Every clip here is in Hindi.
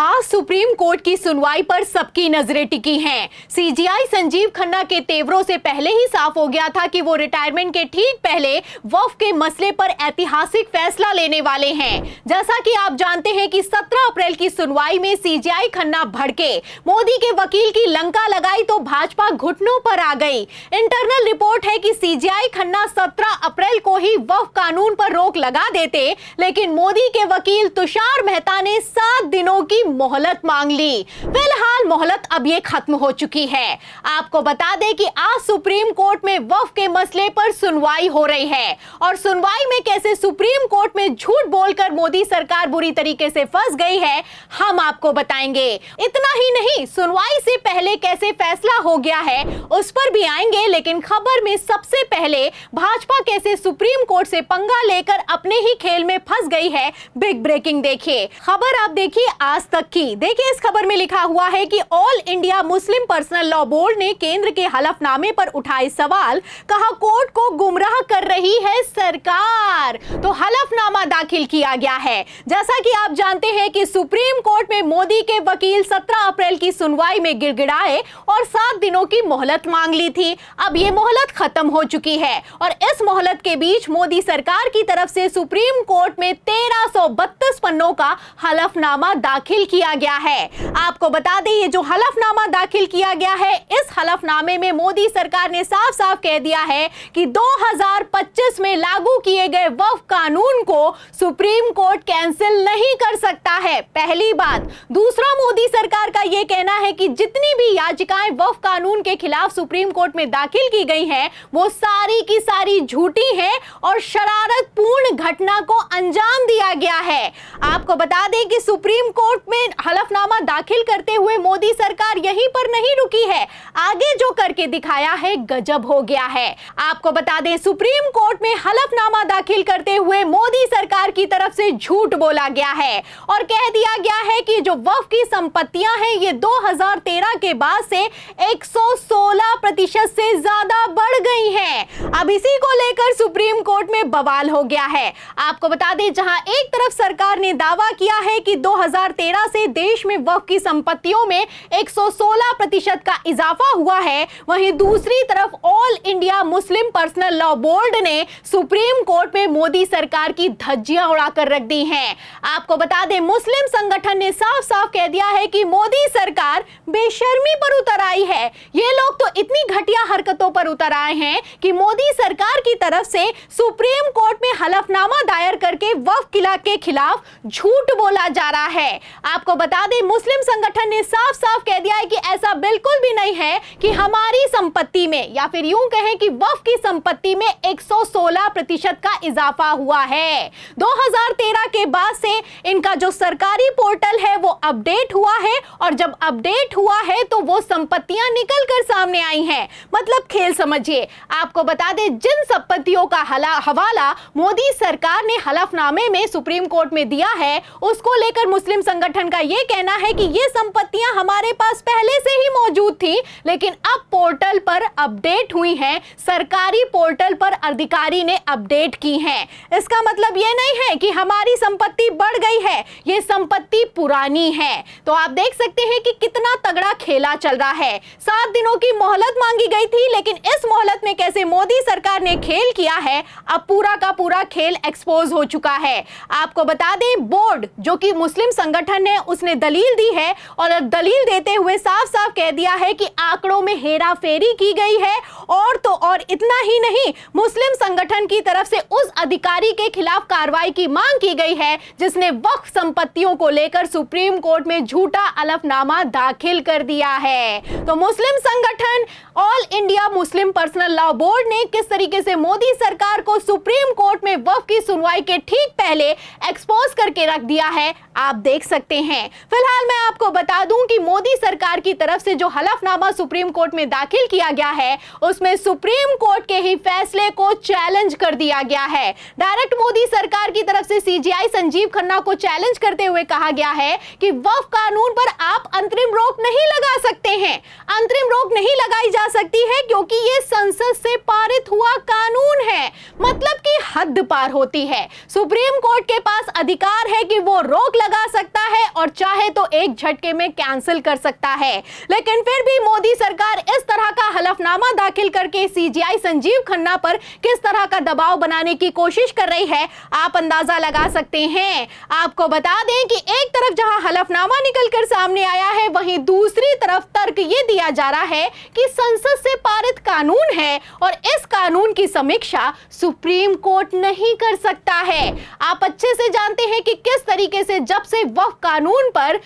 आज सुप्रीम कोर्ट की सुनवाई पर सबकी नजरें टिकी हैं। सीजेआई संजीव खन्ना के तेवरों से पहले ही साफ हो गया था कि वो रिटायरमेंट के ठीक पहले वक्फ के मसले पर ऐतिहासिक फैसला लेने वाले हैं। जैसा कि आप जानते हैं कि 17 अप्रैल की सुनवाई में सीजेआई खन्ना भड़के, मोदी के वकील की लंका लगाई तो भाजपा घुटनों पर आ गई। इंटरनल रिपोर्ट है कि सीजेआई खन्ना 17 अप्रैल को ही वक्फ कानून पर रोक लगा देते, लेकिन मोदी के वकील तुषार मेहता ने 7 दिनों की मोहलत मांग ली। फिलहाल मोहलत अब ये खत्म हो चुकी है। आपको बता दें कि आज सुप्रीम कोर्ट में वक्फ के मसले पर सुनवाई हो रही है और सुनवाई में कैसे सुप्रीम कोर्ट में झूठ बोलकर मोदी सरकार बुरी तरीके से फंस गई है, हम आपको बताएंगे। इतना ही नहीं, सुनवाई से पहले कैसे फैसला हो गया है उस पर भी आएंगे, लेकिन खबर में सबसे पहले भाजपा कैसे सुप्रीम कोर्ट से पंगा लेकर अपने ही खेल में फंस गई है। बिग ब्रेकिंग देखिए, खबर आप देखिए आज तक की। देखिए इस खबर में लिखा हुआ है कि all India Muslim personal law board ने केंद्र के हलफनामे पर उठाए सवाल, कहा कोर्ट को गुमराह कर रही है सरकार। तो हलफनामा दाखिल किया गया है। जैसा कि आप जानते हैं कि सुप्रीम कोर्ट में मोदी के वकील 17 अप्रैल की सुनवाई में गिड़गिड़ाए और 7 दिनों की मोहलत मांग ली थी। अब ये मोहलत खत्म हो चुकी है और इस मोहलत के बीच मोदी सरकार की तरफ से सुप्रीम कोर्ट में 1332 पन्नों का हलफनामा दाखिल किया गया है। आपको बता दें ये जो हलफनामा दाखिल किया गया है, इस हलफनामे में मोदी सरकार ने साफ साफ कह दिया है कि 2025 में लागू किए गए वक्फ कानून को सुप्रीम कोर्ट कैंसिल नहीं कर सकता है। पहली बात। दूसरा, मोदी सरकार का यह कहना है कि जितनी भी याचिकाएं वक्फ कानून के खिलाफ सुप्रीम कोर्ट में दाखिल की गई हैं, वो सारी की सारी झूठी हैं और शरारतपूर्ण घटना को अंजाम दिया गया है। आपको बता दें कि सुप्रीम कोर्ट में हलफनामा दाखिल करते हुए मोदी सरकार यहीं पर नहीं रुकी है, आगे जो करके दिखाया है गजब हो गया है। आपको बता दें सुप्रीम कोर्ट में हलफनामा दाखिल करते हुए मोदी सरकार की तरफ से झूठ बोला गया है और कह दिया गया है कि जो वक्फ की संपत्तियां हैं ये 2013 के बाद से 116% से ज्यादा बढ़ गई हैं। अब इसी को लेकर सुप्रीम कोर्ट में बवाल हो गया है। आपको बता दें जहां एक तरफ सरकार ने दावा किया है कि 2013 से देश में वक्फ की संपत्तियों में 116% का इजाफा हुआ है, वहीं दूसरी तरफ all India Muslim personal law board ने सुप्रीम कोर्ट में मोदी सरकार की धज्जियां उड़ाकर रख दी हैं। आपको बता दें मुस्लिम संगठन ने साफ साफ कह दिया है कि मोदी सरकार बेशर्मी पर उतर आई है। ये लोग तो इतनी घटिया हरकतों पर उतर आए हैं कि मोदी सरकार की तरफ से सुप्रीम कोर्ट में हलफनामा दायर करके वक्फ के खिलाफ झूठ बोला जा रहा है। आपको बता दें मुस्लिम संगठन ने साफ साफ कह दिया है कि ऐसा बिल्कुल भी नहीं है कि हमारी संपत्ति में, या फिर यूं कहें कि वक्फ की संपत्ति में 116% का इजाफा हुआ है। 2013 के बाद से इनका जो सरकारी पोर्टल है वो अपडेट हुआ है और जब अपडेट हुआ है तो वो संपत्तियां निकल कर सामने आई हैं। मतलब खेल समझिए। आपको बता दें जिन संपत्तियों का हवाला मोदी सरकार ने हलफनामे में सुप्रीम कोर्ट में दिया है, उसको लेकर मुस्लिम संगठन का यह कहना है कि ये संपत्तियां हमारे पास पहले से ही मौजूद थी, लेकिन अब पोर्टल पर अपडेट हुई हैं, सरकारी पोर्टल पर अधिकारी ने अपडेट की हैं। इसका मतलब यह नहीं है कि हमारी संपत्ति बढ़ गई है, ये संपत्ति पुरानी है। तो आप देख सकते हैं कि कितना तगड़ा खेला चल रहा है। 7 दिनों की मोहलत मांगी गई थी, लेकिन इस मोहलत में कैसे मोदी सरकार ने खेल किया है, अब पूरा का पूरा खेल एक्सपोज हो चुका है। आपको बता दें बोर्ड जो कि मुस्लिम संगठन है उसने दलील दी है और दलील देते हुए साफ साफ कह दिया है कि आंकड़ों में हेराफेरी की गई है और तो और इतना ही नहीं, मुस्लिम संगठन की तरफ से उस अधिकारी के खिलाफ कार्रवाई की मांग की गई है जिसने वक्फ संपत्तियों को लेकर सुप्रीम कोर्ट में झूठा हलफनामा दाखिल कर दिया है। तो मुस्लिम संगठन all India Muslim personal law board ने किस तरीके से मोदी सरकार को सुप्रीम कोर्ट में वक्फ की सुनवाई के ठीक पहले एक्सपोज करके रख दिया है, आप देख सकते हैं। फिलहाल मैं आपको बता दूं कि मोदी सरकार की तरफ से जो हलफनामा सुप्रीम कोर्ट में दाखिल किया गया है उसमें सुप्रीम कोर्ट के ही फैसले को चैलेंज कर दिया गया है। डायरेक्ट मोदी सरकार की तरफ से सीजेआई संजीव खन्ना को चैलेंज करते हुए कहा गया है कि वक्फ कानून पर आप अंतरिम रोक नहीं लगा सकते हैं। अंतरिम रोक नहीं लगाई जा सकती है क्योंकि ये संसद से पारित हुआ कानून है। मतलब कि हद पार होती है। सुप्रीम कोर्ट के पास अधिकार है कि वो रोक लगा सकता है और चाहे तो एक झटके में कैंसिल कर सकता है। लेकिन फिर भी मोदी सरकार इस तरह का हलफनामा दाखिल करके सीजीआई संजीव खन्ना पर किस तरह का दबाव बनाने की कोशिश कर रही है, आप अंदाजा लगा सकते हैं। आपको बता दें कि एक तरफ जहां हलफनामा निकलकर सामने आया है, वहीं दूसरी तरफ तर्क ये दिया जा रहा है कि संसद से पारित कानून है और इस कानून की समीक्षा सुप्रीम कोर्ट नहीं कर सकता है। आप अच्छे से जानते हैं कि किस तरीके से जब से वक्फ कानून पर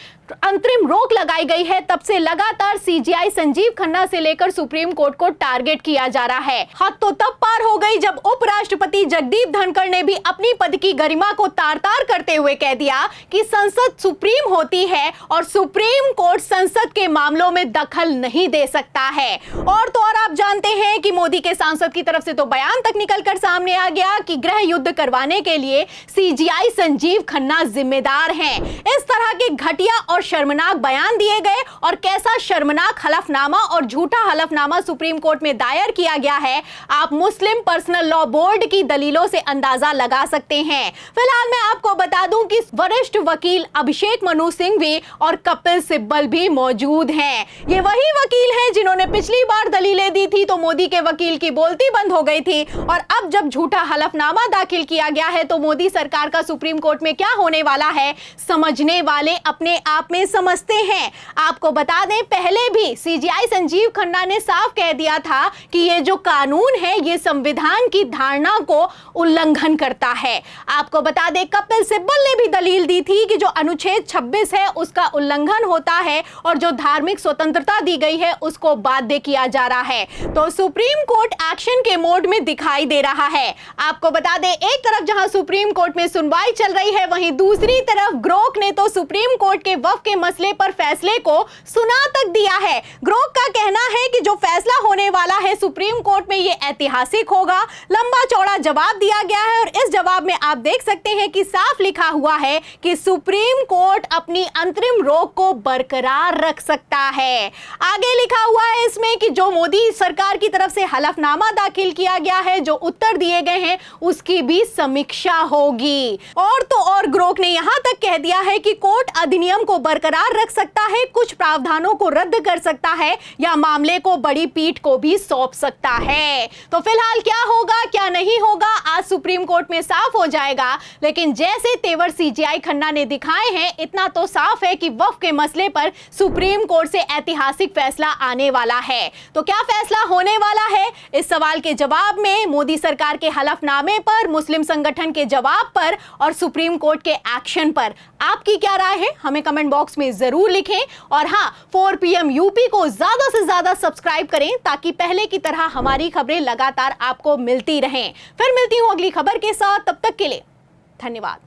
अंतरिम रोक लगाई गई है, तब से लगातार सीजीआई संजीव खन्ना से लेकर सुप्रीम कोर्ट को टारगेट किया जा रहा है। हद तो तब पार हो गई जब उपराष्ट्रपति जगदीप धनखड़ ने भी अपनी पद की गरिमा को तार-तार करते हुए कह दिया कि संसद सुप्रीम होती है और सुप्रीम कोर्ट संसद के मामलों में दखल नहीं दे सकता है। और तो और आप जानते हैं कि मोदी के सांसद की तरफ से तो बयान तक निकलकर सामने आ गया कि गृह युद्ध करवाने के लिए सीजीआई संजीव खन्ना जिम्मेदार हैं। इस तरह के घटिया और शर्मनाक बयान दिए गए और कैसा शर्मनाक हलफनामा और झूठा हलफनामा सुप्रीम कोर्ट में दायर किया गया है, आप मुस्लिम पर्सनल लॉ बोर्ड की दलीलों से अंदाजा लगा सकते हैं। फिलहाल मैं आपको बता दूं कि वरिष्ठ वकील अभिषेक मनु सिंघवी और कपिल सिब्बल भी मौजूद हैं। ये वही वकील हैं जिन्होंने पिछली बार दलीलें दी थी तो मोदी के वकील की बोलती बंद हो गई थी, और अब जब झूठा हलफनामा दाखिल किया गया है तो मोदी सरकार का सुप्रीम कोर्ट में क्या होने वाला है, समझने वाले अपने आप में समझते हैं। आपको बता दें, पहले भी सीजीआई संजीव खन्ना ने साफ कह दिया था कि ये जो कानून है ये संविधान की धारणा को उल्लंघन करता है। आपको बता दें, कपिल सिब्बल ने भी दलील दी थी कि जो अनुच्छेद 26 है उसका उल्लंघन होता है और जो धार्मिक स्वतंत्रता दी गई है उसको बाध्य किया जा रहा है। तो सुप्रीम कोर्ट एक्शन के मोड में दिखाई दे रहा है। आपको बता दें, एक तरफ जहां सुप्रीम कोर्ट में सुनवाई चल रही है, वहीं दूसरी तरफ ग्रोक ने तो सुप्रीम कोर्ट के वक्फ के मसले पर फैसले को सुना तक दिया है। ग्रोक का कहना है कि जो फैसला होने वाला है सुप्रीम कोर्ट में ये ऐतिहासिक होगा। लंबा चौड़ा जवाब दिया गया है और इस जवाब में आप देख सकते हैं कि साफ लिखा हुआ है कि सुप्रीम कोर्ट अपनी अंतरिम रोक को बरकरार रख सकता है। आगे लिखा हुआ है इसमें कि जो मोदी सरकार की तरफ से हलफनामा दाखिल किया गया है, जो उत्तर दिए गए हैं, उसकी भी समीक्षा होगी। और तो और ग्रोक ने यहां तक कह दिया है कि कोर्ट अधिनियम को बरकरार रख सकता है, कुछ प्रावधानों को रद्द कर सकता है या मामले को बड़ी पीठ को भी सौंप सकता है। तो फिलहाल क्या होगा क्या नहीं होगा आज सुप्रीम कोर्ट में साफ हो जाएगा। लेकिन जैसे तेवर सीजीआई खन्ना ने दिखाए हैं, इतना तो साफ है कि वक्फ के मसले पर सुप्रीम कोर्ट से ऐतिहासिक फैसला आने वाला है। तो क्या फैसला होने वाला है, इस सवाल के जवाब में मोदी सरकार के हलफनामे पर, मुस्लिम संगठन के जवाब पर और सुप्रीम कोर्ट के एक्शन पर आपकी क्या राय है, हमें कमेंट बॉक्स में जरूर लिखें। और हां, 4 PM यूपी को ज्यादा से ज्यादा सब्सक्राइब करें ताकि पहले की तरह हमारी खबरें लगातार आपको मिलती रहें। फिर मिलती हूं अगली खबर के साथ, तब तक के लिए धन्यवाद।